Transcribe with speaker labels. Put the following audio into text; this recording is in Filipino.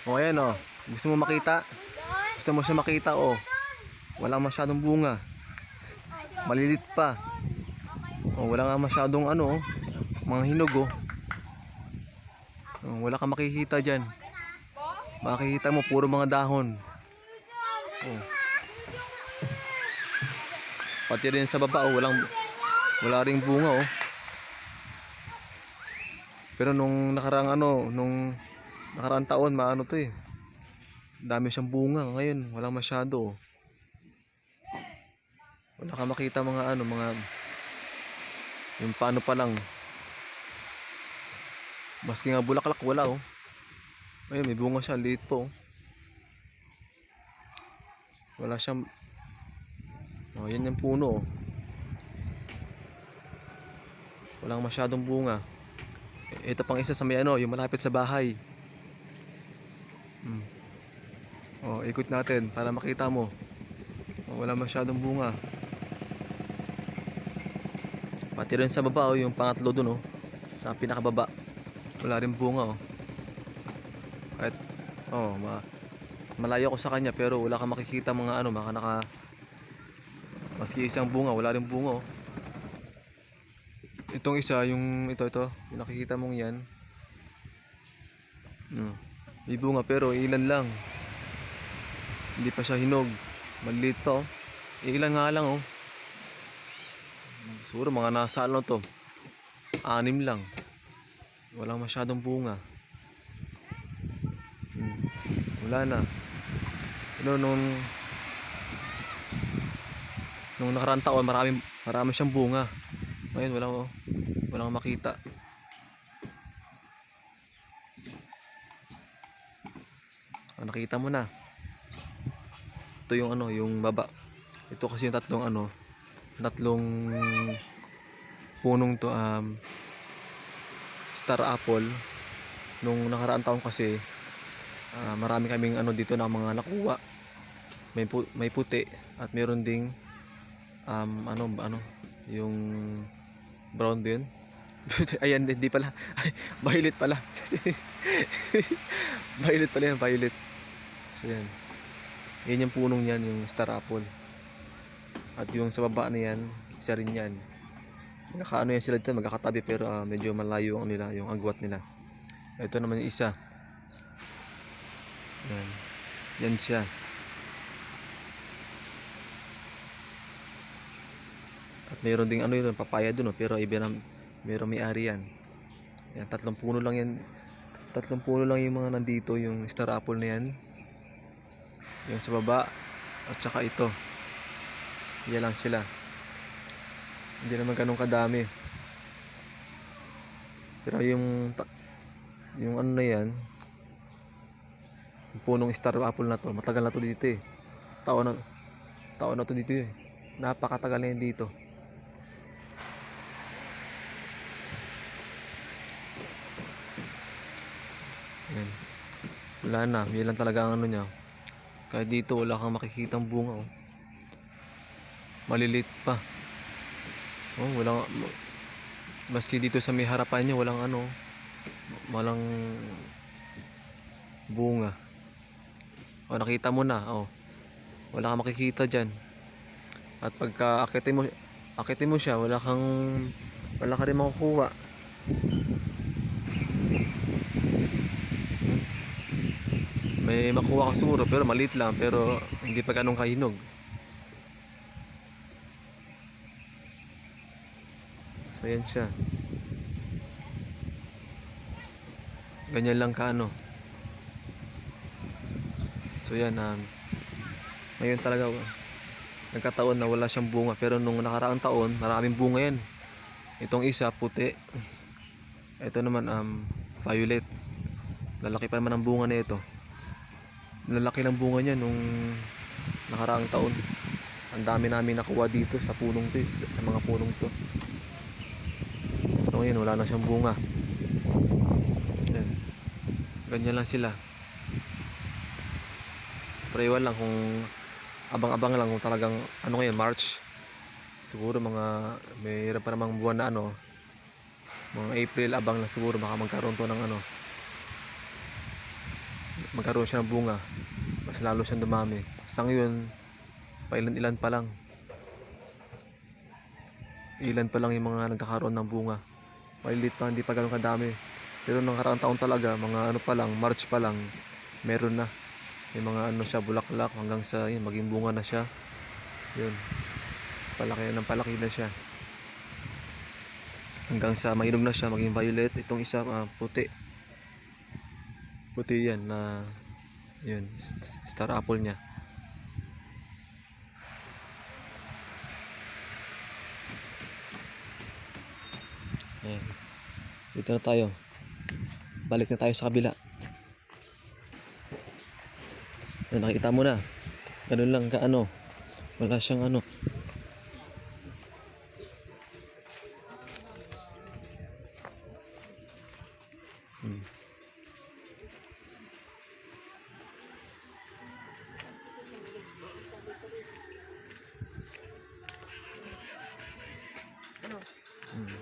Speaker 1: O ayan o. Gusto mo makita? Gusto mo siya makita o. Walang masyadong bunga. Malilit pa. O wala nga masyadong ano, mga hinog o. Wala kang makikita dyan. Makikita mo puro mga dahon. O. Pati rin sa baba o, wala ring bunga o. Pero nung nakaraang taon, maano to eh. Dami siyang bunga. Ngayon, walang masyado o. Wala kang makita mga yung paano pa lang. Maski nga bulaklak, wala oh. Ayun, may bunga siya, liit po oh. Wala siyang, oh, yan yung puno oh. Walang masyadong bunga. Ito pang isa sa may ano, yung malapit sa bahay. Oh, ikot natin para makita mo. Oh, wala masyadong bunga. Pati rin sa baba oh, yung pangatlo dun oh. Sa pinakababa. Wala rin bunga oh. Kahit oh, malayo ko sa kanya pero wala kang makikita mga ano, maski isang bunga, wala rin bunga oh. Itong isa, yung ito, yung nakikita mong yan. May bunga pero ilan lang. Hindi pa siya hinog. Maliit pa oh. Ilan nga lang oh. Siguro mga nasa ano to, 6 lang. Walang masyadong bunga. Wala na. Nung nakaraang taon, marami siyang bunga. Ngayon walang makita. Nakita mo na. Ito yung ano, yung baba. Ito kasi yung tatlong punong to, star apple. Nung nakaraang taon kasi, marami kaming ano dito na mga nakuha. May puti at meron ding yung brown din. Ayan, hindi pala. Ay, violet pala. Violet pala yan, violet. So yan. Yan yung punong yan, yung star apple. At yung sa baba na yan, isa rin yan. Yan sila dito, magkakatabi pero medyo malayo ang nila, yung agwat nila. Ito naman yung isa. Yan. Yan siya. At mayroon ding yun, papaya dun pero mayroong may-ari yan. Yan, 3 puno lang yan. 3 puno lang yung mga nandito, yung star apple na yan. Yung sa baba at saka ito. Yan lang sila. Hindi naman ganun kadami. Pero yung ano na yan, yung punong star apple na to, matagal na to dito eh. Taon na to dito eh. Napakatagal na yan dito. Yan. Wala na, yan lang talaga ang ano niya. Kahit dito wala kang makikitang bunga oh. Malilit pa. Oh, maski dito sa may harapan niya walang bunga. Oh, nakita mo na oh. Wala kang makikita diyan. At pagka akitin mo siya, wala ka rin makukuha. May makuha ka siguro pero maliit lang, pero hindi pa ganun kahinog. So yan siya. Ganyan lang kaano. So yan, ngayon talaga nagkataon na wala siyang bunga, pero nung nakaraang taon maraming bunga yan. Itong isa puti. Ito naman violet. Lalaki pa naman ang bunga nito. Lalaki ng bunga niya nung nakaraang taon. Ang dami namin nakuha dito sa punong to, sa mga punong to. So ngayon wala na siyang bunga. Yan. Ganyan lang sila. Pero iwan lang kung abang-abang lang kung talagang ngayon, March. Siguro mayroon pa namang buwan na mga April, abang lang siguro baka magkaroon to ng magkaroon siya ng bunga, mas lalo siyang dumami. Sa ngayon, pailan-ilan pa lang. Ilan pa lang yung mga nagkakaroon ng bunga. Maliliit pa, hindi pa ganoon kadami. Pero nung nakaraang taon talaga, mga ano pa lang, March pa lang, meron na. Yung mga ano siya, bulaklak hanggang sa yun, maging bunga na siya. Yun, palaki ng palaki na siya. Hanggang sa mainom na siya, maging violet. Itong isa puti. Puti yan na yun, star apple niya. Ayan. Dito na tayo. Balik na tayo sa kabila. Ayan, nakita mo na. Ganun lang ka ano. Wala siyang ano. Hmm.